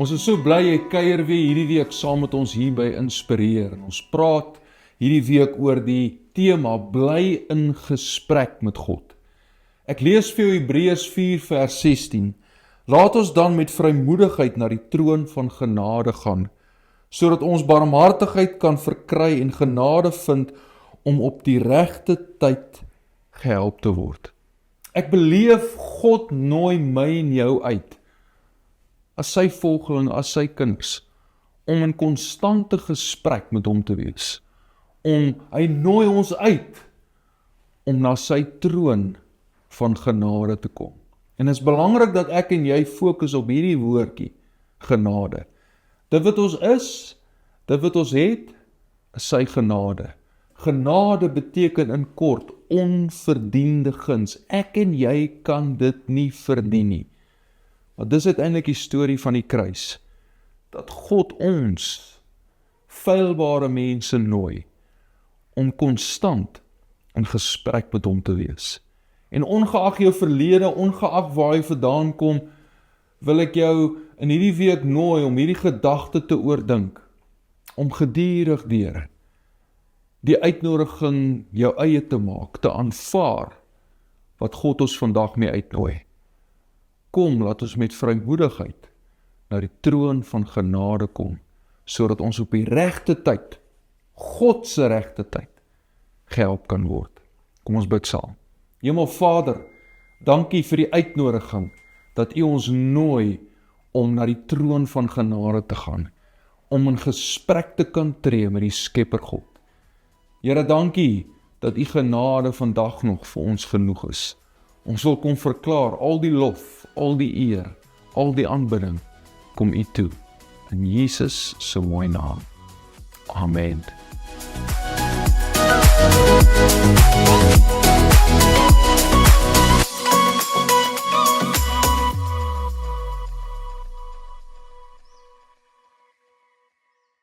Ons is so bly jy kuier weer hierdie week saam met ons hier by Inspireer. En ons praat hierdie week oor die tema bly in gesprek met God. Ek lees vir jou Hebreërs 4 vers 16. Laat ons dan met vrymoedigheid na die troon van genade gaan, sodat ons barmhartigheid kan verkry en genade vind om op die regte tyd gehelp te word. Ek beleef God nooi my en jou uit, as sy volgeling, as sy kinders, om in konstante gesprek met hom te wees. Hy nooi ons uit, om na sy troon van genade te kom. En het is belangrik dat ek en jy fokus op hierdie woordjie, genade. Dit wat ons is, dit wat ons het, is sy genade. Genade beteken in kort, onverdiende guns. Ek en jy kan dit nie verdien nie. Maar dis uiteindelik die storie van die kruis, dat God ons, feilbare mense nooi, om konstant in gesprek met hom te wees. En ongeag jou verlede, ongeag waar jy vandaan kom, wil ek jou in hierdie week nooi om hierdie gedagte te oordink, om gedurig deur die uitnodiging jou eie te maak, te aanvaar wat God ons vandag mee uitnooi. Kom, laat ons met vrymoedigheid na die troon van genade kom, sodat ons op die regte tyd, God se regte tyd, gehelp kan word. Kom ons bid saam. Hemelvader, dankie vir die uitnodiging, dat U ons nooi om na die troon van genade te gaan, om in gesprek te kan tree met die Skepper God. Here, dankie dat U genade vandag nog vir ons genoeg is. Ons wil kom verklaar, al die lof, al die eer, al die aanbidding, kom U toe. In Jesus se mooi naam. Amen.